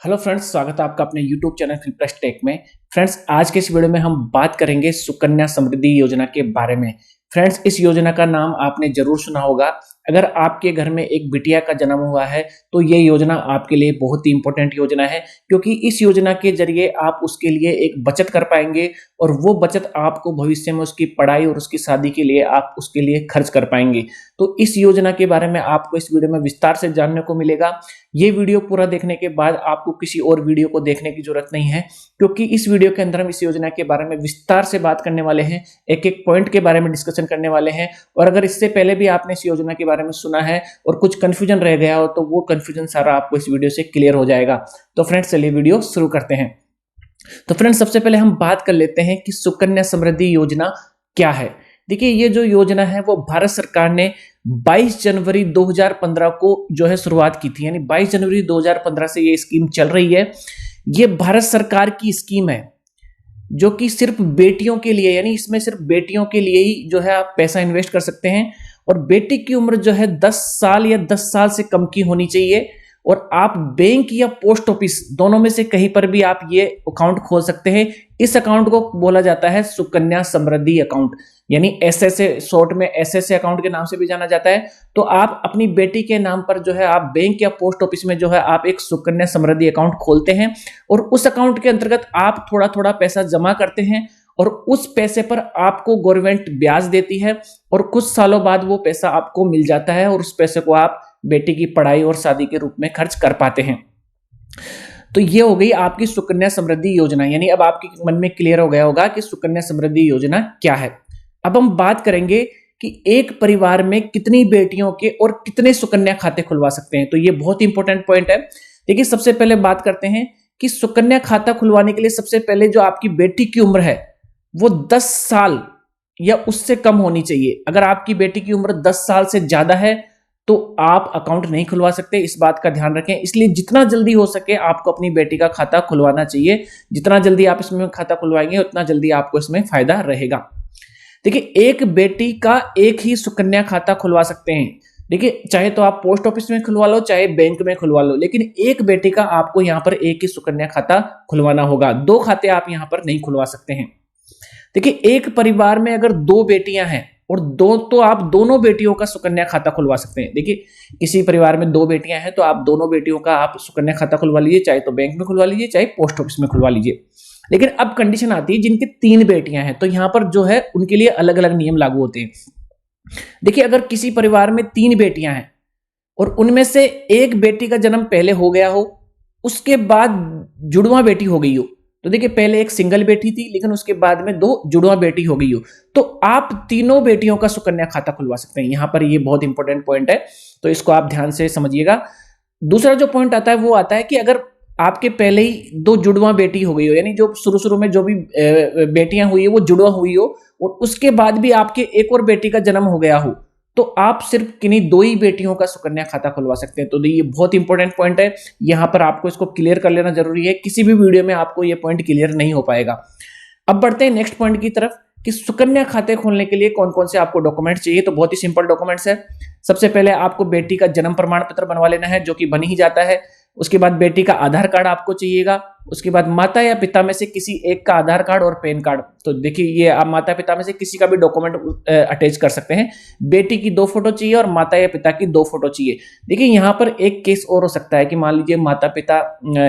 Hello friends, स्वागत है आपका अपने यूट्यूब चैनल फिनप्लस टेक में। फ्रेंड्स, आज के इस वीडियो में हम बात करेंगे सुकन्या समृद्धि योजना के बारे में। फ्रेंड्स, इस योजना का नाम आपने जरूर सुना होगा। अगर आपके घर में एक बिटिया का जन्म हुआ है तो ये योजना आपके लिए बहुत ही इंपॉर्टेंट योजना है, क्योंकि इस योजना के जरिए आप उसके लिए एक बचत कर पाएंगे और वो बचत आपको भविष्य में उसकी पढ़ाई और उसकी शादी के लिए आप उसके लिए खर्च कर पाएंगे। तो इस योजना के बारे में आपको इस वीडियो में विस्तार से जानने को मिलेगा। ये वीडियो पूरा देखने के बाद आपको किसी और वीडियो को देखने की जरूरत नहीं है, क्योंकि इस वीडियो के अंदर हम इस योजना के बारे में विस्तार से बात करने वाले हैं, एक एक पॉइंट के बारे में डिस्कशन करने वाले हैं। और अगर इससे पहले भी आपने इस योजना के बारे में सुना है और कुछ कंफ्यूजन रह गया हो तो वो कंफ्यूजन सारा आपको इस वीडियो से क्लियर हो जाएगा। तो फ्रेंड्स, चलिए वीडियो शुरू करते हैं। तो फ्रेंड्स, सबसे पहले हम बात कर लेते हैं कि सुकन्या समृद्धि योजना क्या है। देखिए, ये जो योजना है वो भारत सरकार ने 22 जनवरी 2015 को जो है शुरुआत की थी। यानी 22 जनवरी 2015 से ये स्कीम चल रही है। ये भारत सरकार की स्कीम है जो कि सिर्फ बेटियों के लिए, यानी इसमें सिर्फ बेटियों के लिए ही जो है आप पैसा इन्वेस्ट कर सकते हैं। और बेटी की उम्र जो है 10 साल या 10 साल से कम की होनी चाहिए। और आप बैंक या पोस्ट ऑफिस दोनों में से कहीं पर भी आप ये अकाउंट खोल सकते हैं। इस अकाउंट को बोला जाता है सुकन्या समृद्धि अकाउंट, यानी एसएसए, शॉर्ट में एसएसए अकाउंट के नाम से भी जाना जाता है। तो आप अपनी बेटी के नाम पर जो है आप बैंक या पोस्ट ऑफिस में जो है आप एक सुकन्या समृद्धि अकाउंट खोलते हैं और उस अकाउंट के अंतर्गत आप थोड़ा थोड़ा पैसा जमा करते हैं और उस पैसे पर आपको गवर्नमेंट ब्याज देती है और कुछ सालों बाद वो पैसा आपको मिल जाता है और उस पैसे को आप बेटी की पढ़ाई और शादी के रूप में खर्च कर पाते हैं। तो ये हो गई आपकी सुकन्या समृद्धि योजना। यानी अब आपके मन में क्लियर हो गया होगा कि सुकन्या समृद्धि योजना क्या है। अब हम बात करेंगे कि एक परिवार में कितनी बेटियों के और कितने सुकन्या खाते खुलवा सकते हैं। तो ये बहुत इंपॉर्टेंट पॉइंट है। देखिए, सबसे पहले बात करते हैं कि सुकन्या खाता खुलवाने के लिए सबसे पहले जो आपकी बेटी की उम्र है वो 10 साल या उससे कम होनी चाहिए। अगर आपकी बेटी की उम्र 10 साल से ज्यादा है तो आप अकाउंट नहीं खुलवा सकते, इस बात का ध्यान रखें। इसलिए जितना जल्दी हो सके आपको अपनी बेटी का खाता खुलवाना चाहिए। जितना जल्दी आप इसमें खाता खुलवाएंगे उतना जल्दी आपको इसमें फायदा रहेगा। देखिए, एक बेटी का एक ही सुकन्या खाता खुलवा सकते हैं। देखिए, चाहे तो आप पोस्ट ऑफिस में खुलवा लो चाहे बैंक में खुलवा लो, लेकिन एक बेटी का आपको यहां पर एक ही सुकन्या खाता खुलवाना होगा। दो खाते आप यहां पर नहीं खुलवा सकते हैं। देखिए, एक परिवार में अगर दो बेटियां हैं और दो, तो आप दोनों बेटियों का सुकन्या खाता खुलवा सकते हैं। देखिए, किसी परिवार में दो बेटियां हैं तो आप दोनों बेटियों का आप सुकन्या खाता खुलवा लीजिए, चाहे तो बैंक में खुलवा लीजिए चाहे पोस्ट ऑफिस में खुलवा लीजिए। लेकिन अब कंडीशन आती है जिनकी 3 बेटियां हैं तो यहां पर जो है उनके लिए अलग अलग नियम लागू होते हैं। देखिए, अगर किसी परिवार में 3 बेटियां हैं और उनमें से एक बेटी का जन्म पहले हो गया हो, उसके बाद जुड़वा बेटी हो गई हो, तो देखिए पहले एक सिंगल बेटी थी लेकिन उसके बाद में 2 जुड़वा बेटी हो गई हो, तो आप तीनों बेटियों का सुकन्या खाता खुलवा सकते हैं। यहां पर ये बहुत इंपॉर्टेंट पॉइंट है, तो इसको आप ध्यान से समझिएगा। दूसरा जो पॉइंट आता है वो आता है कि अगर आपके पहले ही 2 जुड़वा बेटी हो गई हो, यानी जो शुरू में जो भी बेटियां हुई है वो जुड़वा हुई हो और उसके बाद भी आपके एक और बेटी का जन्म हो गया हो, तो आप सिर्फ किन्हीं 2 ही बेटियों का सुकन्या खाता खुलवा सकते हैं। तो ये बहुत इंपॉर्टेंट पॉइंट है, यहां पर आपको इसको क्लियर कर लेना जरूरी है। किसी भी वीडियो में आपको ये पॉइंट क्लियर नहीं हो पाएगा। अब बढ़ते हैं नेक्स्ट पॉइंट की तरफ कि सुकन्या खाते खोलने के लिए कौन कौन से आपको डॉक्यूमेंट चाहिए। तो बहुत ही सिंपल डॉक्यूमेंट्स है। सबसे पहले आपको बेटी का जन्म प्रमाण पत्र बनवा लेना है, जो कि बन ही जाता है। उसके बाद बेटी का आधार कार्ड आपको चाहिएगा। उसके बाद माता या पिता में से किसी एक का आधार कार्ड और पैन कार्ड। तो देखिए, ये आप माता पिता में से किसी का भी डॉक्यूमेंट अटैच कर सकते हैं। बेटी की 2 फोटो चाहिए और माता या पिता की 2 फोटो चाहिए। देखिए, यहाँ पर एक केस और हो सकता है कि मान लीजिए माता पिता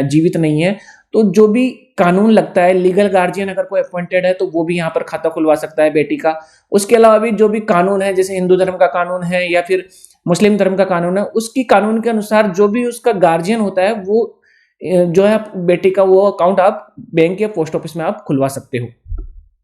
जीवित नहीं है, तो जो भी कानून लगता है, लीगल गार्जियन अगर कोई अपॉइंटेड है तो वो भी यहाँ पर खाता खुलवा सकता है बेटी का। उसके अलावा भी जो भी कानून है, जैसे हिंदू धर्म का कानून है या फिर मुस्लिम धर्म का कानून है, उसकी कानून के अनुसार जो भी उसका गार्जियन होता है वो जो है बेटी का वो अकाउंट आप बैंक या पोस्ट ऑफिस में आप खुलवा सकते हो।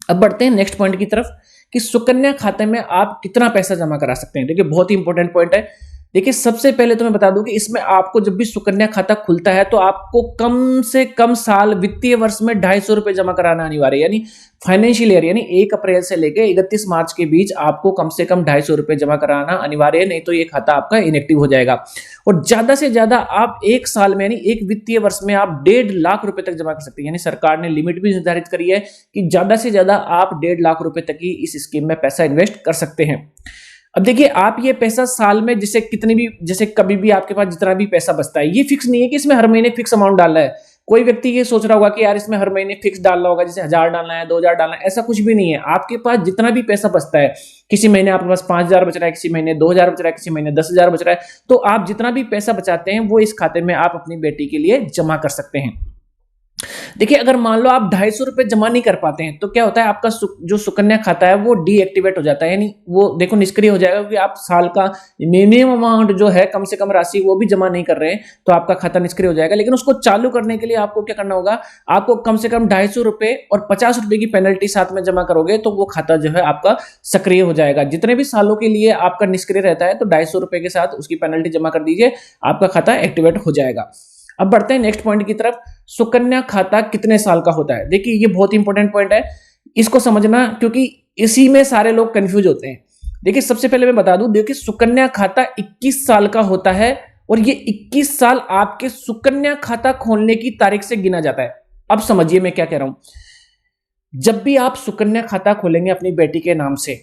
अब बढ़ते हैं नेक्स्ट पॉइंट की तरफ कि सुकन्या खाते में आप कितना पैसा जमा करा सकते हैं। देखिए, बहुत ही इंपॉर्टेंट पॉइंट है। देखिए, सबसे पहले तो मैं बता दूं कि इसमें आपको जब भी सुकन्या खाता खुलता है तो आपको कम से कम साल वित्तीय वर्ष में 250 रुपए जमा कराना अनिवार्य है। यानी फाइनेंशियल ईयर, यानी 1 अप्रैल से लेकर 31 मार्च के बीच आपको कम से कम 250 रुपए जमा कराना अनिवार्य है, नहीं तो ये खाता आपका इनएक्टिव हो जाएगा। और ज्यादा से ज्यादा आप एक साल में, यानी एक वित्तीय वर्ष में आप 1.5 लाख रुपए तक जमा कर सकते हैं। यानी सरकार ने लिमिट भी निर्धारित करी है कि ज्यादा से ज्यादा आप 1.5 लाख रुपए तक ही इस स्कीम में पैसा इन्वेस्ट कर सकते हैं। अब देखिए, आप ये पैसा साल में जैसे कितनी भी, जैसे कभी भी आपके पास जितना भी पैसा बचता है, ये फिक्स नहीं है कि इसमें हर महीने फिक्स अमाउंट डालना है। कोई व्यक्ति ये सोच रहा होगा कि यार इसमें हर महीने फिक्स डालना होगा, जैसे 1000 डालना है, 2000 डालना है, ऐसा कुछ भी नहीं है। आपके पास जितना भी पैसा बचता है, किसी महीने आपके पास 5000 बच रहा है, किसी महीने 2000 बच रहा है, किसी महीने 10,000 बच रहा है, तो आप जितना भी पैसा बचाते हैं वो इस खाते में आप अपनी बेटी के लिए जमा कर सकते हैं। देखिए, अगर मान लो आप 250 रुपए जमा नहीं कर पाते हैं, तो क्या होता है, आपका जो सुकन्या खाता है वो डीएक्टिवेट हो जाता है, यानी वो देखो निष्क्रिय हो जाएगा, क्योंकि आप साल का मिनिमम अमाउंट जो है, कम से कम राशि वो भी जमा नहीं कर रहे हैं, तो आपका खाता निष्क्रिय हो जाएगा। लेकिन उसको चालू करने के लिए आपको क्या करना होगा, आपको कम से कम 250 रुपए और 50 रुपए की पेनल्टी साथ में जमा करोगे तो वो खाता जो है आपका सक्रिय हो जाएगा। जितने भी सालों के लिए आपका निष्क्रिय रहता है, तो 250 रुपए के साथ उसकी पेनल्टी जमा कर दीजिए, आपका खाता एक्टिवेट हो जाएगा। अब बढ़ते हैं नेक्स्ट पॉइंट की तरफ। सुकन्या खाता कितने साल का होता है? देखिए, ये बहुत इंपॉर्टेंट पॉइंट है, इसको समझना, क्योंकि इसी में सारे लोग कंफ्यूज होते हैं। देखिए, सबसे पहले मैं बता दूं, देखिए सुकन्या खाता 21 साल का होता है, और ये 21 साल आपके सुकन्या खाता खोलने की तारीख से गिना जाता है। अब समझिए मैं क्या कह रहा हूं। जब भी आप सुकन्या खाता खोलेंगे अपनी बेटी के नाम से,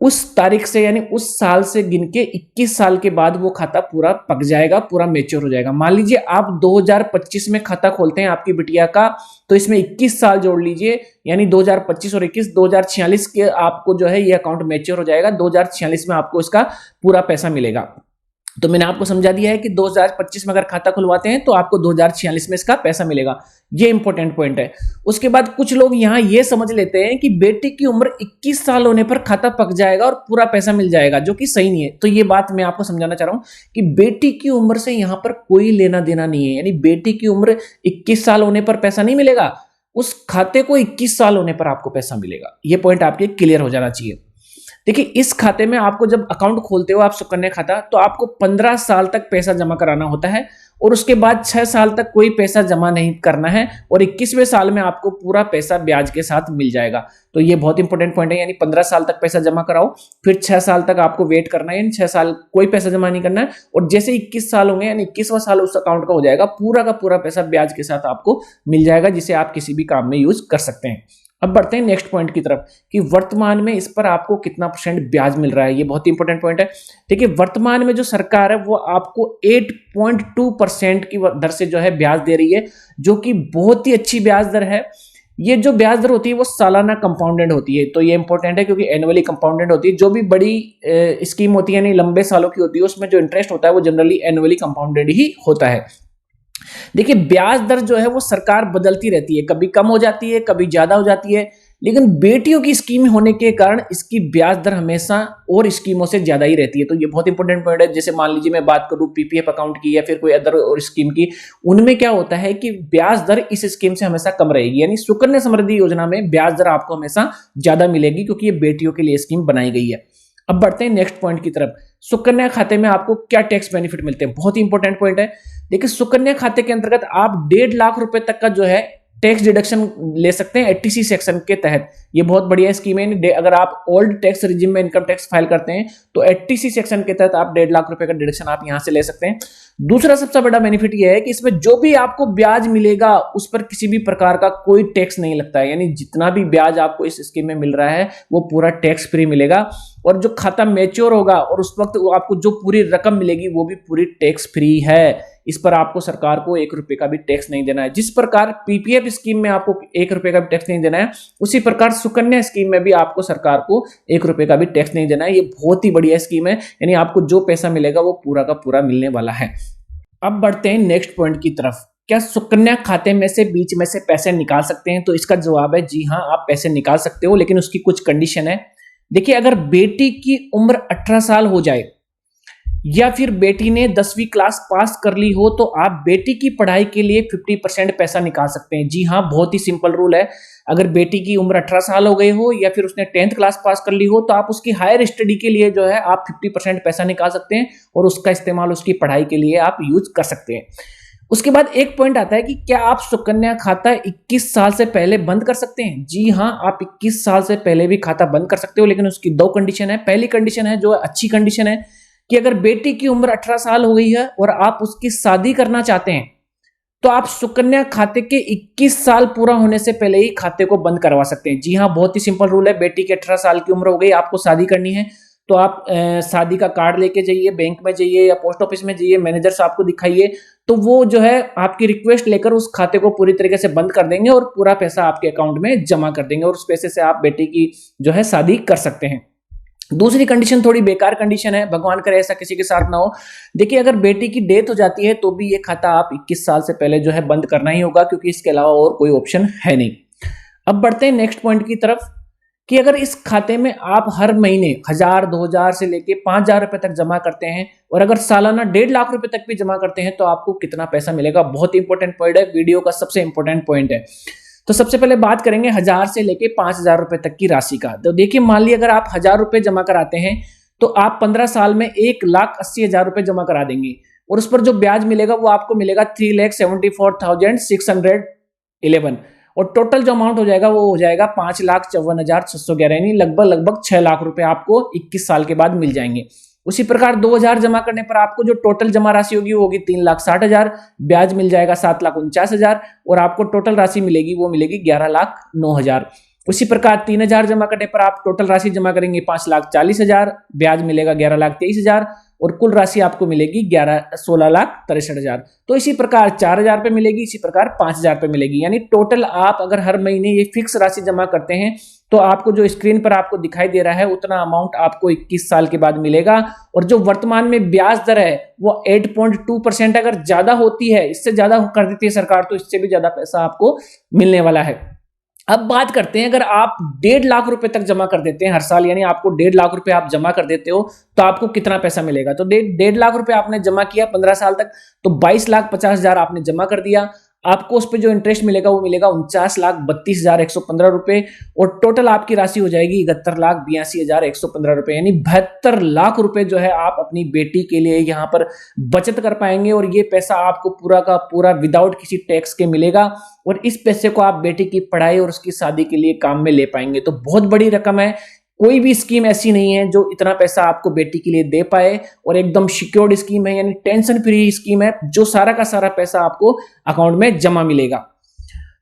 उस तारीख से यानी उस साल से गिन के 21 साल के बाद वो खाता पूरा पक जाएगा, पूरा मैच्योर हो जाएगा। मान लीजिए आप 2025 में खाता खोलते हैं आपकी बिटिया का, तो इसमें 21 साल जोड़ लीजिए, यानी 2025 और 21, 2046 के आपको जो है ये अकाउंट मैच्योर हो जाएगा। 2046 में आपको इसका पूरा पैसा मिलेगा। तो मैंने आपको समझा दिया है कि 2025 में अगर खाता खुलवाते हैं तो आपको 2046 में इसका पैसा मिलेगा। ये इंपॉर्टेंट पॉइंट है। उसके बाद कुछ लोग यहां ये समझ लेते हैं कि बेटी की उम्र 21 साल होने पर खाता पक जाएगा और पूरा पैसा मिल जाएगा, जो कि सही नहीं है। तो ये बात मैं आपको समझाना चाह रहा हूं कि बेटी की उम्र से यहां पर कोई लेना देना नहीं है। यानी बेटी की उम्र 21 साल होने पर पैसा नहीं मिलेगा, उस खाते को 21 साल होने पर आपको पैसा मिलेगा। ये पॉइंट आपके क्लियर हो जाना चाहिए। देखिए, इस खाते में आपको जब अकाउंट खोलते हो आप सुकन्या खाता, तो आपको 15 साल तक पैसा जमा कराना होता है, और उसके बाद 6 साल तक कोई पैसा जमा नहीं करना है, और 21वें साल में आपको पूरा पैसा ब्याज के साथ मिल जाएगा। तो ये बहुत इंपॉर्टेंट पॉइंट है। यानी 15 साल तक पैसा जमा कराओ, फिर 6 साल तक आपको वेट करना है, यानी 6 साल कोई पैसा जमा नहीं करना है, और जैसे 21 साल होंगे, यानी 21वां साल उस अकाउंट का हो जाएगा, पूरा का पूरा पैसा ब्याज के साथ आपको मिल जाएगा, जिसे आप किसी भी काम में यूज कर सकते हैं। अब बढ़ते हैं नेक्स्ट पॉइंट की तरफ कि वर्तमान में इस पर आपको कितना % ब्याज मिल रहा है। ये बहुत इंपॉर्टेंट पॉइंट है। देखिए, वर्तमान में जो सरकार है वो आपको 8.2% की दर से जो है ब्याज दे रही है, जो कि बहुत ही अच्छी ब्याज दर है। ये जो ब्याज दर होती है वो सालाना कंपाउंडेड होती है, तो ये इंपॉर्टेंट है क्योंकि एनुअली कंपाउंडेड होती है। जो भी बड़ी स्कीम होती है, यानी लंबे सालों की होती है, उसमें जो इंटरेस्ट होता है वो जनरली एनुअली कंपाउंडेड ही होता है। देखिए, ब्याज दर जो है वो सरकार बदलती रहती है, कभी कम हो जाती है, कभी ज्यादा हो जाती है, लेकिन बेटियों की स्कीम होने के कारण इसकी ब्याज दर हमेशा और स्कीमों से ज्यादा ही रहती है। तो ये बहुत इंपॉर्टेंट पॉइंट है। जैसे मान लीजिए मैं बात करूं पीपीएफ अकाउंट की या फिर कोई अदर और स्कीम की, उनमें क्या होता है कि ब्याज दर इस स्कीम से हमेशा कम रहेगी। यानी सुकन्या समृद्धि योजना में ब्याज दर आपको हमेशा ज्यादा मिलेगी, क्योंकि ये बेटियों के लिए स्कीम बनाई गई है। अब बढ़ते हैं नेक्स्ट पॉइंट की तरफ। सुकन्या खाते में आपको क्या टैक्स बेनिफिट मिलते हैं? बहुत ही इंपॉर्टेंट पॉइंट है। देखिए, सुकन्या खाते के अंतर्गत आप 1.5 लाख रुपए तक का जो है टैक्स डिडक्शन ले सकते हैं 80C सेक्शन के तहत। ये बहुत बढ़िया स्कीम है। अगर आप ओल्ड टैक्स रिजिम में इनकम टैक्स फाइल करते हैं तो 80C सेक्शन के तहत आप 1.5 लाख रुपए का डिडक्शन आप यहां से ले सकते हैं। दूसरा सबसे बड़ा बेनिफिट यह है कि इसमें जो भी आपको ब्याज मिलेगा उस पर किसी भी प्रकार का कोई टैक्स नहीं लगता है। यानी जितना भी ब्याज आपको इस स्कीम में मिल रहा है वो पूरा टैक्स फ्री मिलेगा, और जो खाता मैच्योर होगा और उस वक्त आपको जो पूरी रकम मिलेगी वो भी पूरी टैक्स फ्री है। इस पर आपको सरकार को 1 रुपए का भी टैक्स नहीं देना है। जिस प्रकार पीपीएफ स्कीम में आपको 1 रुपए का भी टैक्स नहीं देना है, उसी प्रकार सुकन्या स्कीम में भी आपको सरकार को 1 रुपए का भी टैक्स नहीं देना है। ये बहुत ही बढ़िया स्कीम है। यानी आपको जो पैसा मिलेगा वो पूरा का पूरा मिलने वाला है। अब बढ़ते हैं नेक्स्ट पॉइंट की तरफ। क्या सुकन्या खाते में से बीच में से पैसे निकाल सकते हैं? तो इसका जवाब है जी हाँ, आप पैसे निकाल सकते हो, लेकिन उसकी कुछ कंडीशन है। देखिए, अगर बेटी की उम्र 18 साल हो जाए या फिर बेटी ने 10वीं क्लास पास कर ली हो, तो आप बेटी की पढ़ाई के लिए 50% पैसा निकाल सकते हैं। जी हाँ, बहुत ही सिंपल रूल है। अगर बेटी की उम्र 18 साल हो गई हो या फिर उसने 10th क्लास पास कर ली हो, तो आप उसकी हायर स्टडी के लिए जो है आप 50% पैसा निकाल सकते हैं, और उसका इस्तेमाल उसकी पढ़ाई के लिए आप यूज कर सकते हैं। उसके बाद एक पॉइंट आता है कि क्या आप सुकन्या खाता 21 साल से पहले बंद कर सकते हैं? जी हाँ, आप 21 साल से पहले भी खाता बंद कर सकते हो, लेकिन उसकी 2 कंडीशन है। पहली कंडीशन है, जो अच्छी कंडीशन है, कि अगर बेटी की उम्र 18 साल हो गई है और आप उसकी शादी करना चाहते हैं, तो आप सुकन्या खाते के 21 साल पूरा होने से पहले ही खाते को बंद करवा सकते हैं। जी हाँ, बहुत ही सिंपल रूल है। बेटी की 18 साल की उम्र हो गई, आपको शादी करनी है, तो आप शादी का कार्ड लेके जाइए, बैंक में जाइए या पोस्ट ऑफिस में जाइए, मैनेजर साहब को दिखाइए, तो वो जो है आपकी रिक्वेस्ट लेकर उस खाते को पूरी तरीके से बंद कर देंगे और पूरा पैसा आपके अकाउंट में जमा कर देंगे और उस पैसे से आप बेटी की जो है शादी कर सकते हैं। दूसरी कंडीशन थोड़ी बेकार कंडीशन है, भगवान करे ऐसा किसी के साथ ना हो। देखिए, अगर बेटी की डेथ हो जाती है तो भी ये खाता आप 21 साल से पहले जो है बंद करना ही होगा, क्योंकि इसके अलावा और कोई ऑप्शन है नहीं। अब बढ़ते हैं नेक्स्ट पॉइंट की तरफ कि अगर इस खाते में आप हर महीने 1000, 2000 से लेके 5000 रुपए तक जमा करते हैं और अगर सालाना 1.5 लाख रुपए तक भी जमा करते हैं तो आपको कितना पैसा मिलेगा। बहुत इंपॉर्टेंट पॉइंट है, वीडियो का सबसे इंपॉर्टेंट पॉइंट है। तो सबसे पहले बात करेंगे 1000 से लेके 5000 रुपए तक की राशि का। तो देखिए, मान लीजिए अगर आप 1000 रुपए जमा कराते हैं तो आप 15 साल में 1,80,000 रुपए जमा करा देंगे और उस पर जो ब्याज मिलेगा वो आपको मिलेगा 3,74,611 और टोटल जो अमाउंट हो जाएगा वो हो जाएगा 5,54,611, यानी लगभग 6 लाख रुपए आपको 21 साल के बाद मिल जाएंगे। उसी प्रकार 2000 जमा करने पर आपको जो टोटल जमा राशि होगी वो होगी 3,60,000, ब्याज मिल जाएगा 7,49,000 और आपको टोटल राशि मिलेगी वो मिलेगी 11,09,000। उसी प्रकार 3000 जमा करने पर आप टोटल राशि जमा करेंगे 5,40,000, ब्याज मिलेगा 11,23,000 और कुल राशि आपको मिलेगी 16,63,000। तो इसी प्रकार 4000 पे मिलेगी, इसी प्रकार 5000 पे मिलेगी। यानी टोटल आप अगर हर महीने ये फिक्स राशि जमा करते हैं तो आपको जो स्क्रीन पर आपको दिखाई दे रहा है उतना अमाउंट आपको 21 साल के बाद मिलेगा। और जो वर्तमान में ब्याज दर है वो 8.2%, अगर ज्यादा होती है, इससे ज्यादा कर देती है सरकार तो इससे भी ज्यादा पैसा आपको मिलने वाला है। अब बात करते हैं, अगर आप 1.5 लाख रुपए तक जमा कर देते हैं हर साल, यानी आपको 1.5 लाख रुपए आप जमा कर देते हो तो आपको कितना पैसा मिलेगा। तो 1.5 लाख रुपए आपने जमा किया 15 साल तक, तो 22,50,000 आपने जमा कर दिया। आपको उस पर जो इंटरेस्ट मिलेगा वो मिलेगा 49,32,115 रुपए और टोटल आपकी राशि हो जाएगी 71,82,115 रुपए, यानी 72 लाख रुपए जो है आप अपनी बेटी के लिए यहाँ पर बचत कर पाएंगे। और ये पैसा आपको पूरा का पूरा विदाउट किसी टैक्स के मिलेगा और इस पैसे को आप बेटी की पढ़ाई और उसकी शादी के लिए काम में ले पाएंगे। तो बहुत बड़ी रकम है, कोई भी स्कीम ऐसी नहीं है जो इतना पैसा आपको बेटी के लिए दे पाए और एकदम सिक्योर्ड स्कीम है, यानी टेंशन फ्री स्कीम है जो सारा का सारा पैसा आपको अकाउंट में जमा मिलेगा।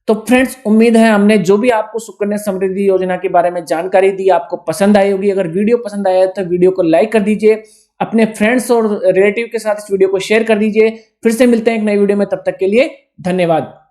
तो फ्रेंड्स, उम्मीद है हमने जो भी आपको सुकन्या समृद्धि योजना के बारे में जानकारी दी आपको पसंद आई होगी। अगर वीडियो पसंद आया तो वीडियो को लाइक कर दीजिए, अपने फ्रेंड्स और रिलेटिव के साथ इस वीडियो को शेयर कर दीजिए। फिर से मिलते हैं एक नई वीडियो में, तब तक के लिए धन्यवाद।